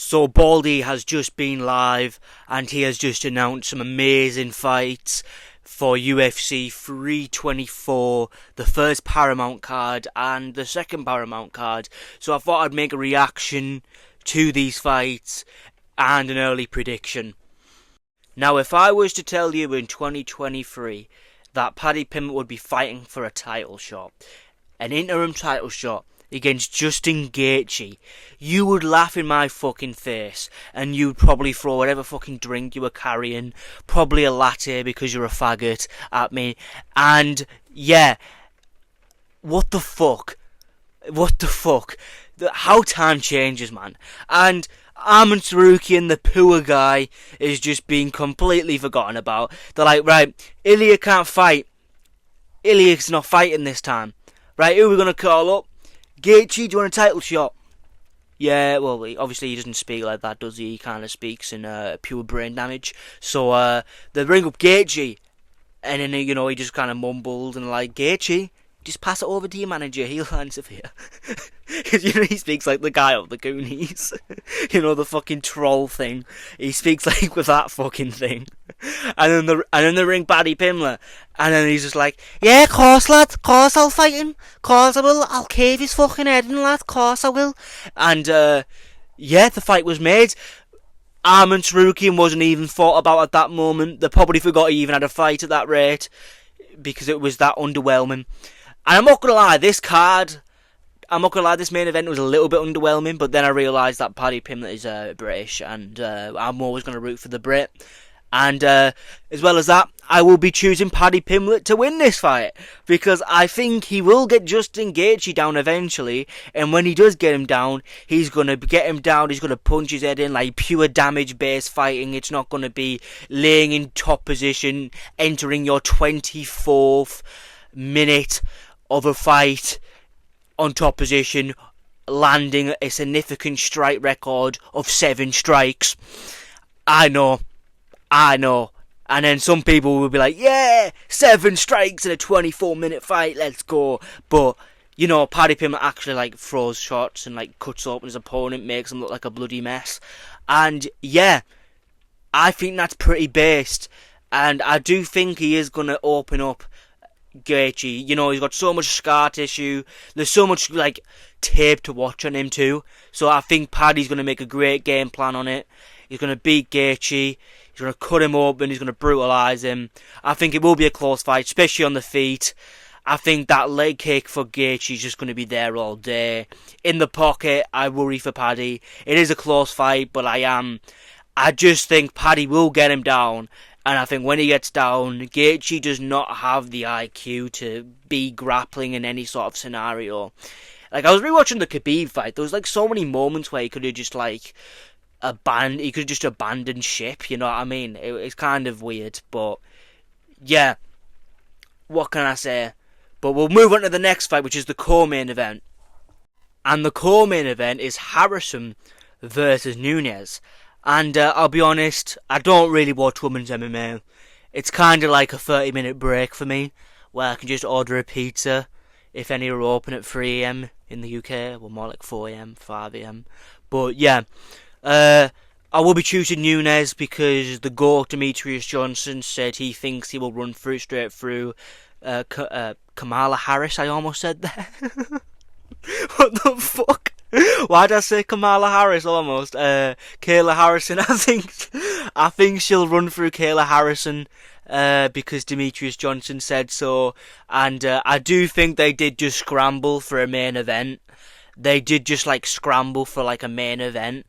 So Baldy has just been live and he has just announced some amazing fights for UFC 324, the first Paramount card and the second Paramount card. So I thought I'd make a reaction to these fights and an early prediction. Now, if I was to tell you in 2023 that Paddy Pimblett would be fighting for a title shot, an interim title shot against Justin Gaethje, you would laugh in my fucking face, and you'd probably throw whatever fucking drink you were carrying, probably a latte because you're a faggot, at me, and yeah, what the fuck? What the fuck? How time changes, man. And Arman Tsarukyan, the poor guy, is just being completely forgotten about. They're like, right, Ilya can't fight. Ilya's not fighting this time. Right, who are we going to call up? Gaethje, do you want a title shot? Yeah, well, obviously he doesn't speak like that, does he? He kind of speaks in pure brain damage. So they bring up Gaethje, and then, he just kind of mumbled and like, Gaethje, just pass it over to your manager, he'll answer for you. Because, he speaks like the guy of the Goonies. The fucking troll thing. He speaks like with that fucking thing. And then they ring Paddy Pimblett. And then he's just like, yeah, course, lad, course I'll fight him. Course I will, I'll cave his fucking head in, lad, course I will. And, yeah, the fight was made. Arman Tsarukyan wasn't even thought about at that moment. They probably forgot he even had a fight at that rate. Because it was that underwhelming. And I'm not going to lie, this main event was a little bit underwhelming, but then I realised that Paddy Pimblett is British, and I'm always going to root for the Brit. And as well as that, I will be choosing Paddy Pimblett to win this fight, because I think he will get Justin Gaethje down eventually, and when he does get him down, he's going to get him down, he's going to punch his head in, like pure damage-based fighting. It's not going to be laying in top position, entering your 24th minute of a fight on top position, landing a significant strike record of 7 strikes. I know. And then some people will be like, yeah, 7 strikes in a 24-minute fight, let's go. But, Paddy Pimblett actually, throws shots and, cuts open his opponent, makes him look like a bloody mess. And, yeah, I think that's pretty based. And I do think he is going to open up Gaethje. He's got so much scar tissue. There's so much, tape to watch on him, too. So I think Paddy's going to make a great game plan on it. He's going to beat Gaethje. He's going to cut him open. He's going to brutalise him. I think it will be a close fight, especially on the feet. I think that leg kick for Gaethje is just going to be there all day. In the pocket, I worry for Paddy. It is a close fight, but I just think Paddy will get him down. And I think when he gets down, Gaethje does not have the IQ to be grappling in any sort of scenario. I was rewatching the Khabib fight. There was so many moments where he could have just abandoned ship. You know what I mean? It's kind of weird, but yeah. What can I say? But we'll move on to the next fight, which is the co-main event. And the co-main event is Harrison versus Nunes. And I'll be honest, I don't really watch women's MMA. It's kind of like a 30-minute break for me, where I can just order a pizza, if any are open at 3 AM in the UK, well more like 4 AM, 5 AM. But yeah, I will be choosing Nunes because the GOAT Demetrius Johnson said he thinks he will run straight through Kamala Harris, I almost said there. What the fuck? Why did I say Kamala Harris almost? Kayla Harrison, I think she'll run through Kayla Harrison because Demetrius Johnson said so. And I do think they did just scramble for a main event. They did just scramble for a main event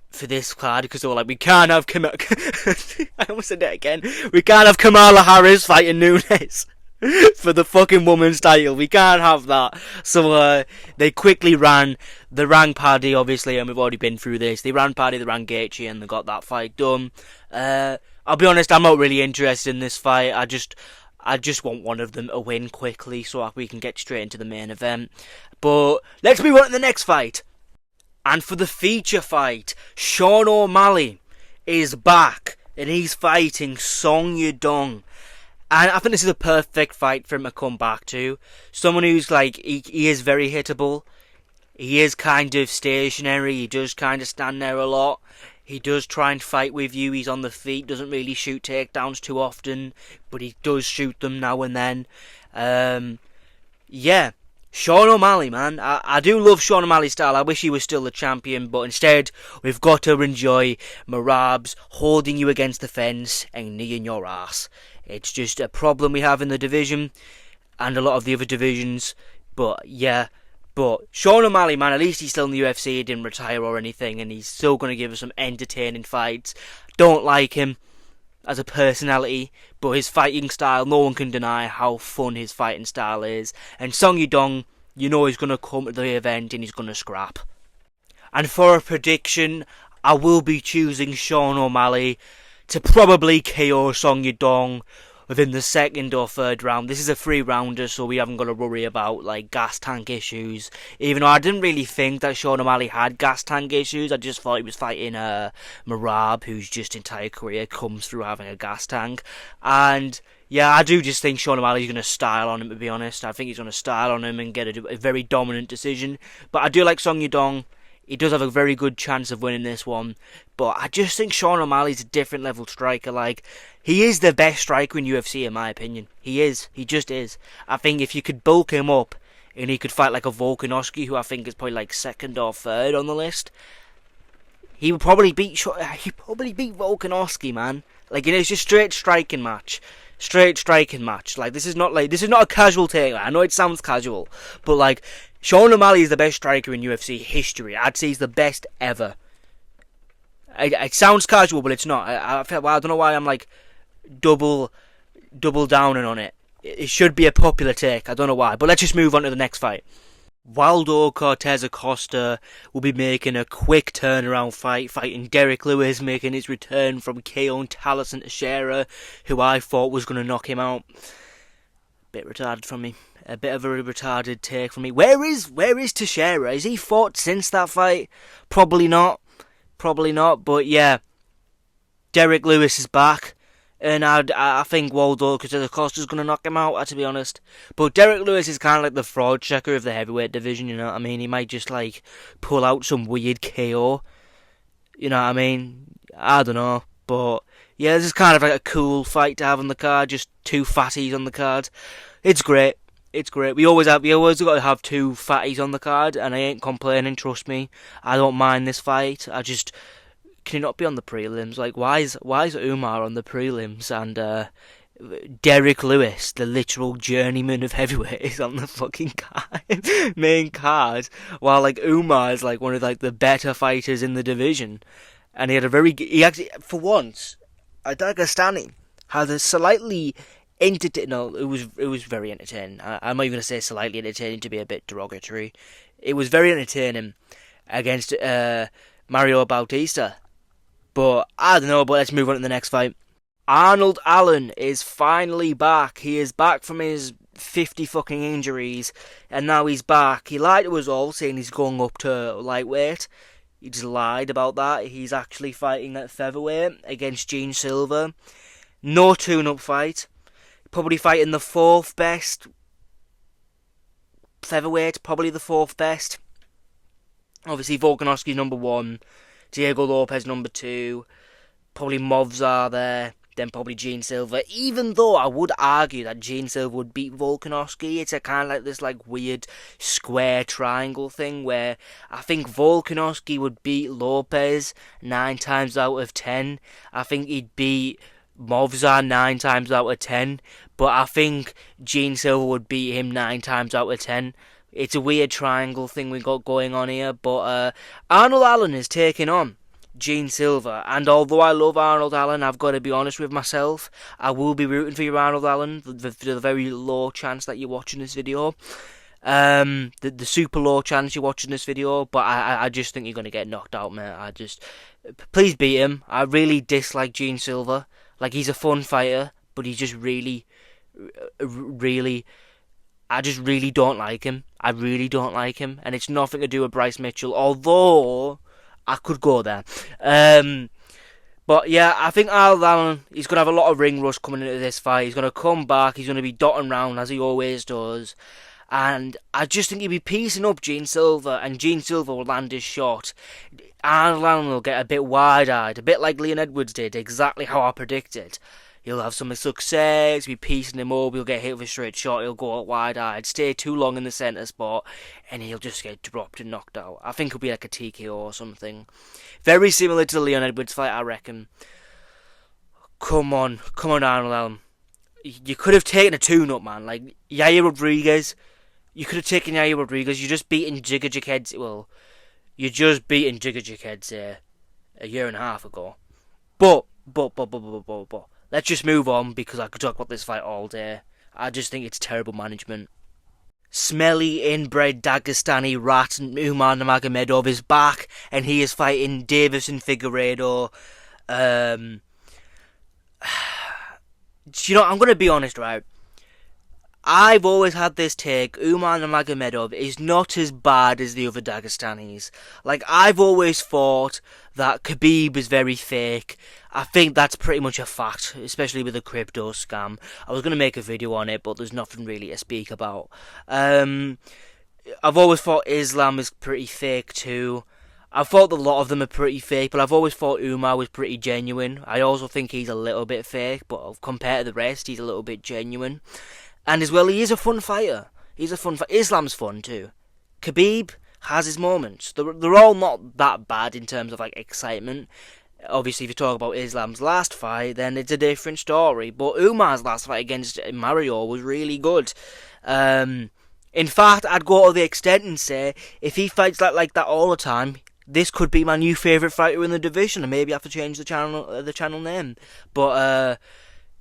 for this card because they were like, we can't have I almost said that again. We can't have Kamala Harris fighting Nunes for the fucking women's title. We can't have that. So they quickly ran Paddy, obviously, and we've already been through this. They ran Paddy, they ran Gaethje, and they got that fight done. I'll be honest, I'm not really interested in this fight. I just want one of them to win quickly so we can get straight into the main event. But let's move on to the next fight. And for the feature fight, Sean O'Malley is back and he's fighting Song Yadong. And I think this is a perfect fight for him to come back to. Someone who's he is very hittable. He is kind of stationary. He does kind of stand there a lot. He does try and fight with you. He's on the feet. Doesn't really shoot takedowns too often, but he does shoot them now and then. Yeah. Sean O'Malley, man. I do love Sean O'Malley's style. I wish he was still the champion, but instead, we've got to enjoy Merab's holding you against the fence and kneeing your ass. It's just a problem we have in the division and a lot of the other divisions. But yeah, but Sean O'Malley, man, at least he's still in the UFC. He didn't retire or anything, and he's still going to give us some entertaining fights. Don't like him as a personality, but his fighting style, no one can deny how fun his fighting style is. And Song Yudong, you know he's going to come to the event and he's going to scrap. And for a prediction, I will be choosing Sean O'Malley to probably KO Song Yudong within the second or third round. This is a 3-rounder, so we haven't got to worry about like gas tank issues. Even though I didn't really think that Sean O'Malley had gas tank issues, I just thought he was fighting Merab, whose just entire career comes through having a gas tank. And yeah, I do just think Sean O'Malley's going to style on him, to be honest. I think he's going to style on him and get a very dominant decision. But I do like Song Yudong. He does have a very good chance of winning this one. But I just think Sean O'Malley's a different level striker. Like, he is the best striker in UFC, in my opinion. He is. He just is. I think if you could bulk him up and he could fight like a Volkanovski, who I think is probably like second or third on the list, he would probably beat Volkanovski, man. Like, you know, it's just straight striking match. Straight striking match. Like, this is not a casual take. I know it sounds casual, but like, Sean O'Malley is the best striker in UFC history. I'd say he's the best ever. It sounds casual, but it's not. I don't know why I'm like double downing on it. It should be a popular take. I don't know why. But let's just move on to the next fight. Waldo Cortez Acosta will be making a quick turnaround fight, fighting Derek Lewis, making his return from KO Talison Teixeira, who I thought was going to knock him out. Bit retarded from me. A bit of a retarded take from me. Where is Teixeira? Has he fought since that fight? Probably not. But yeah, Derek Lewis is back, and I think Waldo Acosta's going to knock him out, to be honest. But Derek Lewis is kind of like the fraud checker of the heavyweight division, you know what I mean? He might just like pull out some weird KO, you know what I mean? I don't know, but yeah, this is kind of like a cool fight to have on the card, just two fatties on the card. It's great. We always got to have two fatties on the card, and I ain't complaining, trust me. I don't mind this fight. Can he not be on the prelims? Like, why is Umar on the prelims and Derek Lewis, the literal journeyman of heavyweight, is on the fucking main card, while like Umar is like one of like the better fighters in the division, and he actually for once, Dagestani had a slightly entertaining. No, it was very entertaining. I'm not even going to say slightly entertaining to be a bit derogatory. It was very entertaining against Mario Bautista. But I don't know. But let's move on to the next fight. Arnold Allen is finally back. He is back from his 50 fucking injuries, and now he's back. He lied to us all, saying he's going up to lightweight. He just lied about that. He's actually fighting at featherweight against Gene Silver. No tune-up fight. Probably fighting the fourth best featherweight, probably the fourth best. Obviously, Volkanovski's number 1, Diego Lopes number 2, probably Movzar there, then probably Gene Silver. Even though I would argue that Gene Silver would beat Volkanovski, it's a kind of like this like weird square triangle thing where I think Volkanovski would beat Lopes 9 times out of 10. I think he'd beat Movzar 9 times out of 10, but I think Gene Silver would beat him 9 times out of 10. It's a weird triangle thing we got going on here, but Arnold Allen is taking on Gene Silver, and although I love Arnold Allen, I've got to be honest with myself, I will be rooting for you, Arnold Allen, for the very low chance that you're watching this video. The super low chance you're watching this video, but I just think you're going to get knocked out, mate. Please beat him. I really dislike Gene Silver. Like, he's a fun fighter, but he just really, I just really don't like him. I really don't like him, and it's nothing to do with Bryce Mitchell, although I could go there. But yeah, I think Arnold Allen, he's going to have a lot of ring rust coming into this fight. He's going to come back, he's going to be dotting round as he always does. And I just think he'd be piecing up Gene Silver, and Gene Silver will land his shot. Arnold Allen will get a bit wide-eyed, a bit like Leon Edwards did, exactly how I predicted. He'll have some success, be piecing him up, he'll get hit with a straight shot, he'll go out wide-eyed, stay too long in the centre spot, and he'll just get dropped and knocked out. I think it'll be like a TKO or something. Very similar to the Leon Edwards fight, I reckon. Come on, Arnold Allen. You could have taken a tune-up, man. Like, Yair Rodriguez, you could have taken Yair Rodriguez, you're just beating Jigga Jigheads, well, you're just beating Jigga Jigheads a year and a half ago. But, let's just move on, because I could talk about this fight all day. I just think it's terrible management. Smelly, inbred Dagestani rat Umar Nurmagomedov is back, and he is fighting Davison Figueiredo. You know, I'm going to be honest, right? I've always had this take, Umar Nurmagomedov is not as bad as the other Dagestanis. Like, I've always thought that Khabib is very fake. I think that's pretty much a fact, especially with the crypto scam. I was going to make a video on it, but there's nothing really to speak about. I've always thought Islam is pretty fake too. I've thought a lot of them are pretty fake, but I've always thought Umar was pretty genuine. I also think he's a little bit fake, but compared to the rest, he's a little bit genuine. And as well, he is a fun fighter. He's a fun fighter. Islam's fun too. Khabib has his moments. They're all not that bad in terms of like excitement. Obviously, if you talk about Islam's last fight, then it's a different story. But Umar's last fight against Mario was really good. In fact, I'd go to the extent and say, if he fights like that all the time, this could be my new favourite fighter in the division, and maybe I have to change the channel name. But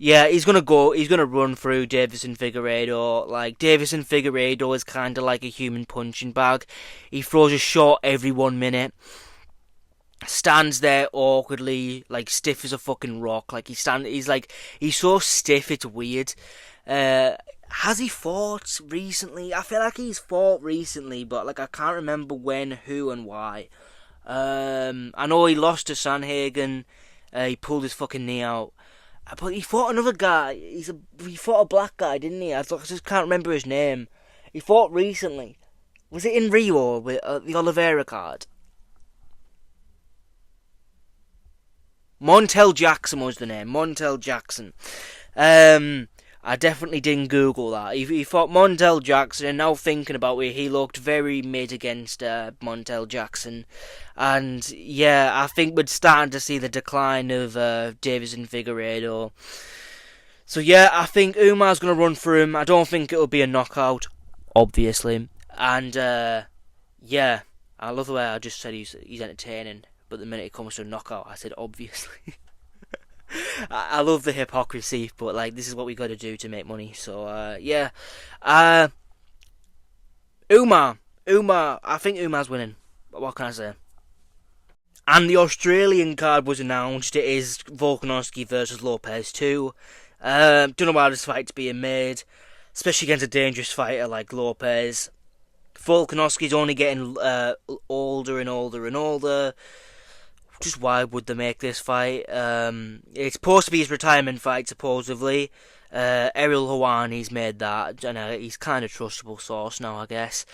yeah, he's gonna run through Davison Figueiredo. Like, Davison Figueiredo is kind of like a human punching bag. He throws a shot every 1 minute. Stands there awkwardly, like stiff as a fucking rock. Like he's so stiff, it's weird. Has he fought recently? I feel like he's fought recently, but like I can't remember when, who, and why. I know he lost to Sanhagen. He pulled his fucking knee out. But he fought another guy. He fought a black guy, didn't he? I just can't remember his name. He fought recently. Was it in Rio with the Oliveira card? Montel Jackson was the name. Montel Jackson. I definitely didn't Google that. He fought Montel Jackson, and now thinking about it, he looked very mid against Montel Jackson. And yeah, I think we're starting to see the decline of Davison Figueiredo. So yeah, I think Umar's going to run through him. I don't think it'll be a knockout, obviously. And yeah, I love the way I just said he's entertaining. But the minute it comes to a knockout, I said obviously. I love the hypocrisy, but like this is what we got to do to make money. So yeah, Umar. I think Umar's winning. But what can I say? And the Australian card was announced. It is Volkanovski versus Lopes too. Don't know why this fight's being made, especially against a dangerous fighter like Lopes. Volkanovski's only getting older and older and older. Just why would they make this fight? It's supposed to be his retirement fight, supposedly. Ariel Helwani's made that, and he's kind of trustable source now, I guess.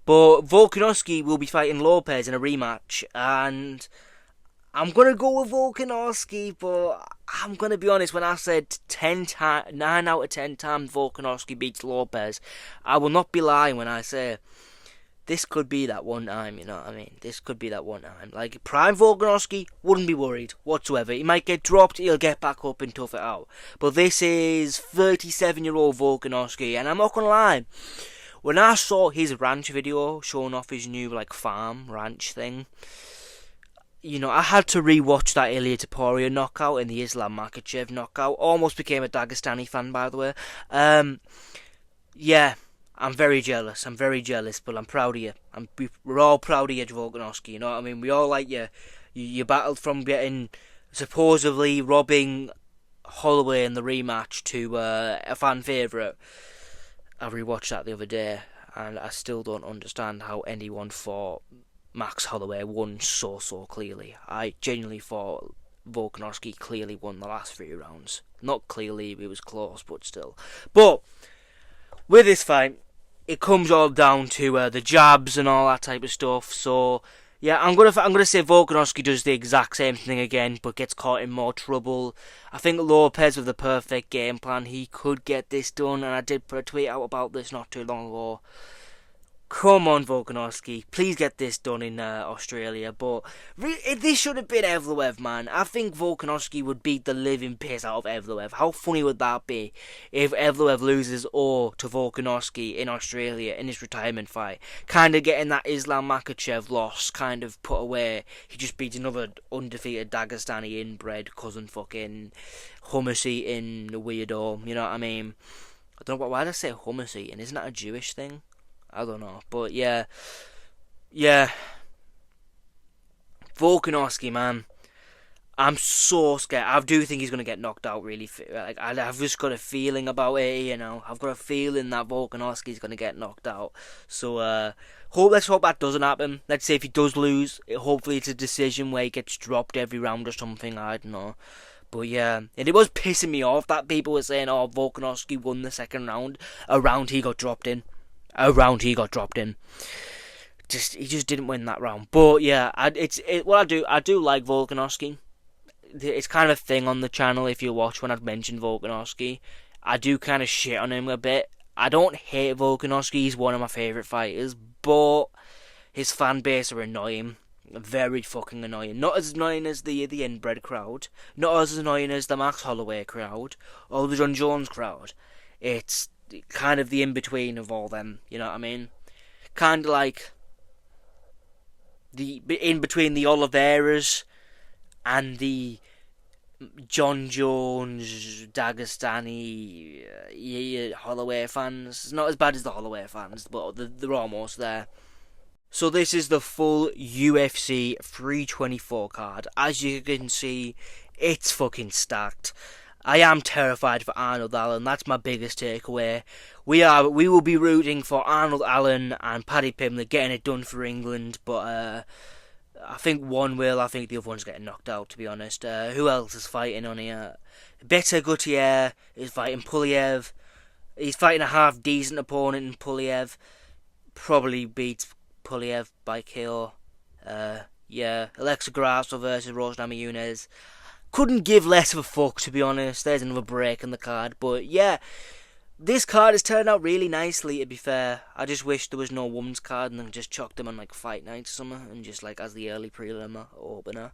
But Volkanovski will be fighting Lopes in a rematch, and I'm going to go with Volkanovski, but I'm going to be honest, when I said 9 out of 10 times Volkanovski beats Lopes, I will not be lying when I say this could be that one time, you know what I mean? This could be that one time. Like, prime Volkanovski, wouldn't be worried whatsoever. He might get dropped, he'll get back up and tough it out. But this is 37-year-old Volkanovski, and I'm not gonna lie. When I saw his ranch video showing off his new, like, farm ranch thing, you know, I had to re-watch that Ilia Topuria knockout and the Islam Makhachev knockout. Almost became a Dagestani fan, by the way. Yeah. I'm very jealous, but I'm proud of you. We're all proud of you, Volkanovski, you know what I mean? We all like you. You battled from getting, supposedly, robbing Holloway in the rematch to a fan favourite. I rewatched that the other day, and I still don't understand how anyone thought Max Holloway won so clearly. I genuinely thought Volkanovski clearly won the last 3 rounds. Not clearly, it was close, but still. But with this fight, it comes all down to the jabs and all that type of stuff. So yeah, I'm gonna say Volkanovski does the exact same thing again, but gets caught in more trouble. I think Lopes with the perfect game plan, he could get this done, and I did put a tweet out about this not too long ago. Come on, Volkanovski, please get this done in Australia. But this should have been Evloev, man. I think Volkanovski would beat the living piss out of Evloev. How funny would that be if Evloev loses to Volkanovski in Australia in his retirement fight? Kind of getting that Islam Makhachev loss kind of put away. He just beats another undefeated Dagestani inbred cousin fucking hummus eating weirdo. You know what I mean? I don't know why did I say hummus eating. Isn't that a Jewish thing? I don't know, but yeah, Volkanovski, man, I'm so scared. I do think he's gonna get knocked out. Really, like I've just got a feeling about it. You know, I've got a feeling that Volkanovski's gonna get knocked out. So let's hope that doesn't happen. Let's say if he does lose, hopefully it's a decision where he gets dropped every round or something. I don't know. But yeah, and it was pissing me off that people were saying, "Oh, Volkanovski won the second round, a round he got dropped in." He just didn't win that round. But yeah, I do like Volkanovski. It's kind of a thing on the channel if you watch when I've mentioned Volkanovski. I do kind of shit on him a bit. I don't hate Volkanovski. He's one of my favourite fighters, but his fan base are annoying. Very fucking annoying. Not as annoying as the inbred crowd. Not as annoying as the Max Holloway crowd or the John Jones crowd. It's kind of the in-between of all them, you know what I mean? Kind of like the in-between the Oliveras and the John Jones, Dagestani, Holloway fans. It's not as bad as the Holloway fans, but they're almost there. So this is the full UFC 324 card. As you can see, it's fucking stacked. I am terrified for Arnold Allen. That's my biggest takeaway. We will be rooting for Arnold Allen and Paddy Pimblett getting it done for England, but I think one will. I think the other one's getting knocked out, to be honest. Who else is fighting on here? Better Gaethje is fighting Pulev. He's fighting a half decent opponent in Pulev. Probably beats Pulev by KO. Alexa Grasso versus Rose Namajunas. Couldn't give less of a fuck, to be honest. There's another break in the card. But yeah, this card has turned out really nicely, to be fair. I just wish there was no women's card and then just chucked them on like fight night or something and just like as the early prelim opener.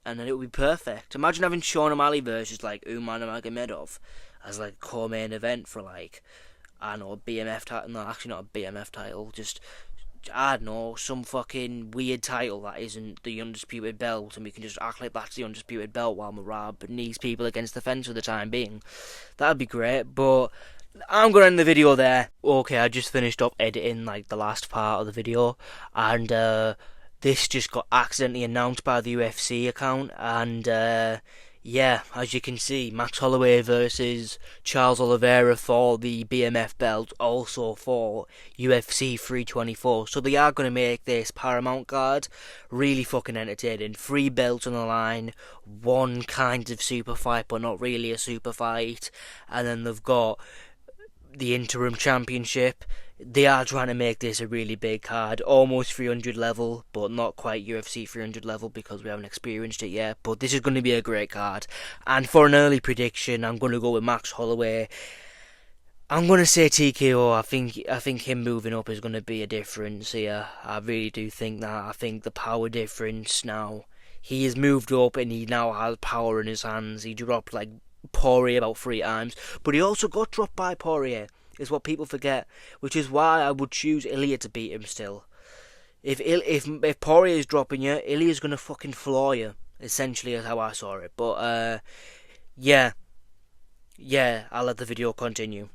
And then it would be perfect. Imagine having Sean O'Malley versus like Umar Nurmagomedov as like co-main event for like, I don't know, a BMF title. No, actually not a BMF title. Just, I don't know, some fucking weird title that isn't the Undisputed Belt, and we can just act like that's the Undisputed Belt while Marab knees people against the fence for the time being. That'd be great, but I'm going to end the video there. Okay, I just finished up editing like the last part of the video, and this just got accidentally announced by the UFC account, and yeah, as you can see, Max Holloway versus Charles Oliveira for the BMF belt, also for UFC 324. So they are going to make this Paramount card really fucking entertaining. 3 belts on the line, one kind of super fight, but not really a super fight. And then they've got the interim championship. They are trying to make this a really big card, almost 300 level, but not quite UFC 300 level because we haven't experienced it yet. But this is going to be a great card. And for an early prediction, I'm going to go with Max Holloway. I'm going to say TKO. I think him moving up is going to be a difference here. I really do think that. I think the power difference now. He has moved up and he now has power in his hands. He dropped like Poirier about 3 times, but he also got dropped by Poirier. Is what people forget, which is why I would choose Ilya to beat him still. If Poirier is dropping you, Ilya's gonna fucking floor you. Essentially, is how I saw it. But yeah, I'll let the video continue.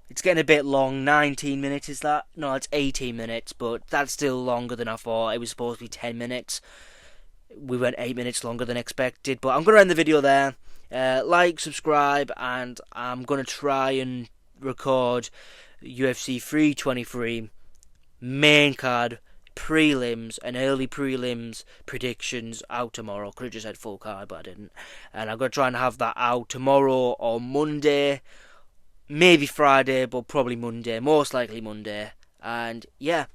It's getting a bit long. 19 minutes is that? No, it's 18 minutes, but that's still longer than I thought. It was supposed to be 10 minutes. We went 8 minutes longer than expected. But I'm gonna end the video there. Like, subscribe, and I'm gonna try and record UFC 323 main card prelims and early prelims predictions out tomorrow. Could have just said full card, but I didn't. And I'm going to try and have that out tomorrow or Monday, maybe Friday, but probably Monday, most likely Monday. And yeah,